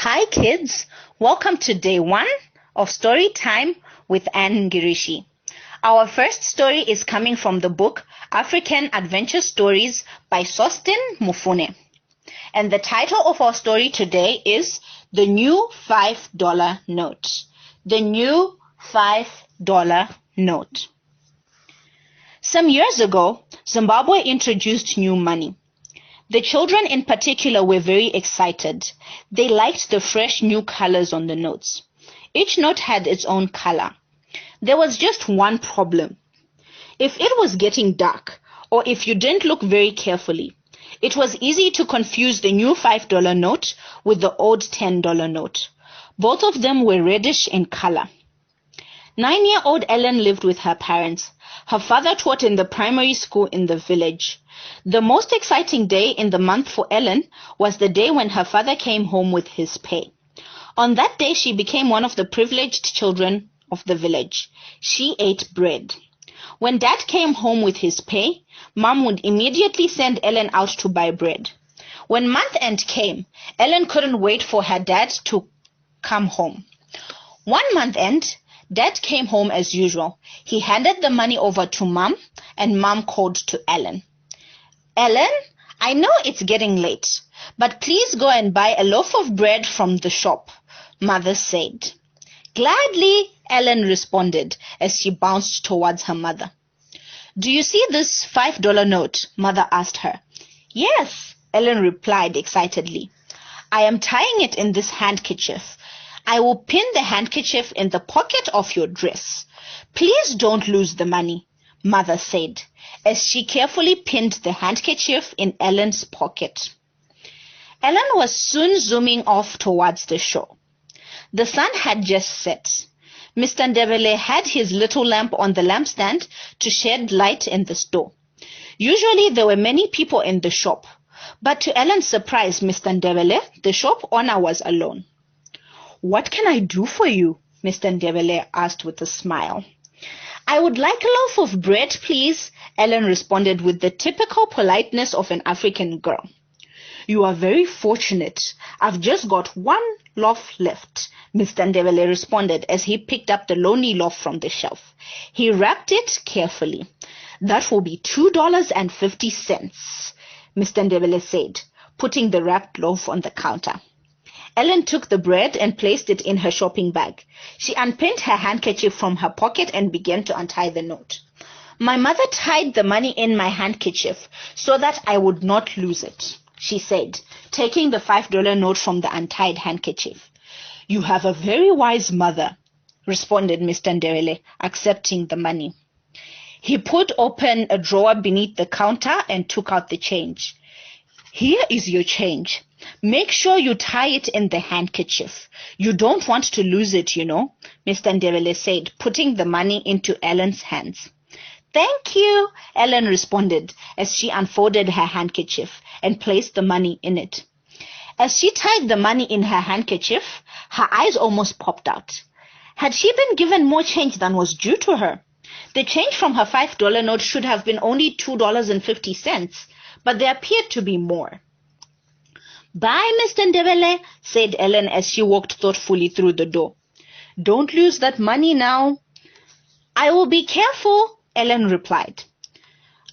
Hi kids, welcome to day 1 of Story Time with Anne Ngirishi. Our first story is coming from the book African Adventure Stories by Sostin Mufune. And the title of our story today is The New $5 Note. The New $5 Note. Some years ago, Zimbabwe introduced new money. The children in particular were very excited. They liked the fresh new colors on the notes. Each note had its own color. There was just one problem. If it was getting dark, or if you didn't look very carefully, it was easy to confuse the new $5 note with the old $10 note. Both of them were reddish in color. 9-year-old Ellen lived with her parents. Her father taught in the primary school in the village. The most exciting day in the month for Ellen was the day when her father came home with his pay. On that day, she became one of the privileged children of the village. She ate bread. When Dad came home with his pay, Mom would immediately send Ellen out to buy bread. When month end came, Ellen couldn't wait for her dad to come home. One month end, Dad came home as usual. He handed the money over to Mom, and Mom called to Ellen. Ellen, I know it's getting late, but please go and buy a loaf of bread from the shop, Mother said. Gladly, Ellen responded as she bounced towards her mother. Do you see this $5 note? Mother asked her. Yes, Ellen replied excitedly. I am tying it in this handkerchief. I will pin the handkerchief in the pocket of your dress. Please don't lose the money, Mother said, as she carefully pinned the handkerchief in Ellen's pocket. Ellen was soon zooming off towards the shore. The sun had just set. Mr. Ndebele had his little lamp on the lampstand to shed light in the store. Usually there were many people in the shop, but to Ellen's surprise, Mr. Ndebele, the shop owner, was alone. What can I do for you? Mr. Ndebele asked with a smile. I would like a loaf of bread, please, Ellen responded with the typical politeness of an African girl. You are very fortunate. I've just got one loaf left, Mr. Ndebele responded as he picked up the lonely loaf from the shelf. He wrapped it carefully. That will be $2.50, Mr. Ndebele said, putting the wrapped loaf on the counter. Ellen took the bread and placed it in her shopping bag. She unpinned her handkerchief from her pocket and began to untie the note. My mother tied the money in my handkerchief so that I would not lose it, she said, taking the $5 note from the untied handkerchief. You have a very wise mother, responded Mr. Ndebele, accepting the money. He put open a drawer beneath the counter and took out the change. Here is your change. Make sure you tie it in the handkerchief. You don't want to lose it, you know, Mr. Ndebele said, putting the money into Ellen's hands. Thank you, Ellen responded as she unfolded her handkerchief and placed the money in it. As she tied the money in her handkerchief, her eyes almost popped out. Had she been given more change than was due to her? The change from her $5 note should have been only $2.50, but there appeared to be more. Bye, Mr. Ndebele, said Ellen as she walked thoughtfully through the door. Don't lose that money now. I will be careful, Ellen replied.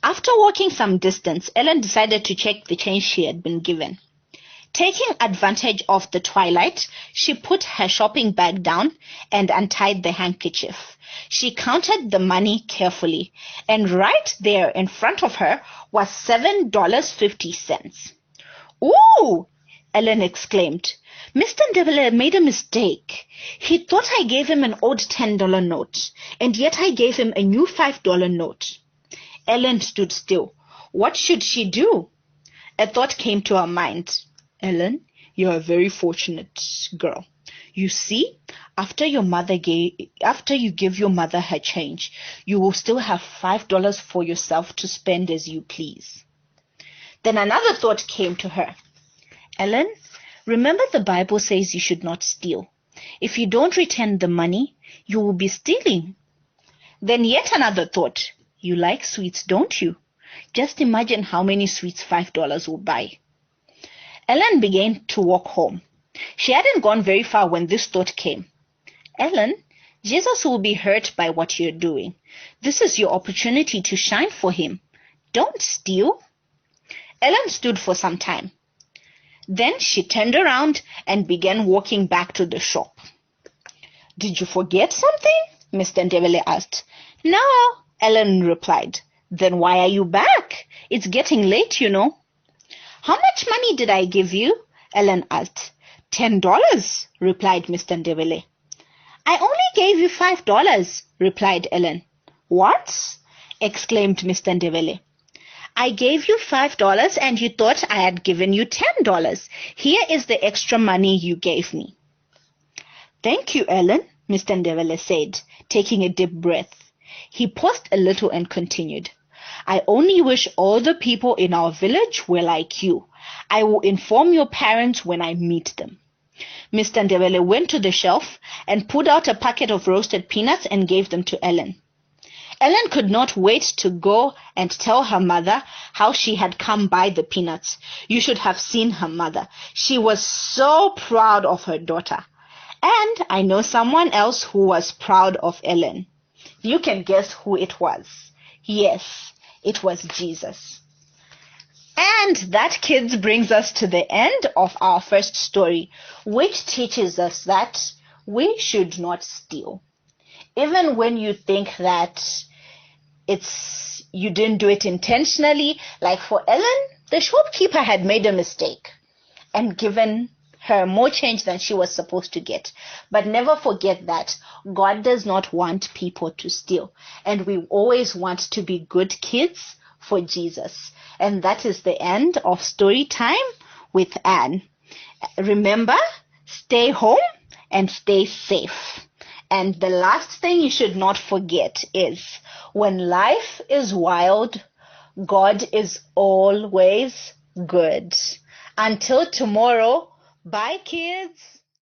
After walking some distance, Ellen decided to check the change she had been given. Taking advantage of the twilight, she put her shopping bag down and untied the handkerchief. She counted the money carefully, and right there in front of her was $7.50. Ooh! Ellen exclaimed. Mr. Ndebele made a mistake. He thought I gave him an old $10 note, and yet I gave him a new $5 note. Ellen stood still. What should she do? A thought came to her mind. Ellen, you're a very fortunate girl. You see, after you give your mother her change, you will still have $5 for yourself to spend as you please. Then another thought came to her. Ellen, remember the Bible says you should not steal. If you don't return the money, you will be stealing. Then yet another thought. You like sweets, don't you? Just imagine how many sweets $5 will buy. Ellen began to walk home. She hadn't gone very far when this thought came. Ellen, Jesus will be hurt by what you're doing. This is your opportunity to shine for him. Don't steal. Ellen stood for some time. Then she turned around and began walking back to the shop. Did you forget something? Mr. Ndebele asked. No, Ellen replied. Then why are you back? It's getting late, you know. How much money did I give you? Ellen asked. $10, replied Mr. Ndebele. I only gave you $5, replied Ellen. What? Exclaimed Mr. Ndebele. I gave you $5 and you thought I had given you $10. Here is the extra money you gave me. Thank you, Ellen, Mr. Ndebele said, taking a deep breath. He paused a little and continued. I only wish all the people in our village were like you. I will inform your parents when I meet them. Mr. Ndebele went to the shelf and pulled out a packet of roasted peanuts and gave them to Ellen. Ellen could not wait to go and tell her mother how she had come by the peanuts. You should have seen her mother. She was so proud of her daughter. And I know someone else who was proud of Ellen. You can guess who it was. Yes, it was Jesus. And that, kids, brings us to the end of our first story, which teaches us that we should not steal. Even when you think that you didn't do it intentionally, like for Ellen, the shopkeeper had made a mistake and given her more change than she was supposed to get. But never forget that God does not want people to steal, and we always want to be good kids for Jesus. And that is the end of story time with Anne. Remember, stay home and stay safe. And the last thing you should not forget is, when life is wild, God is always good. Until tomorrow, bye, kids.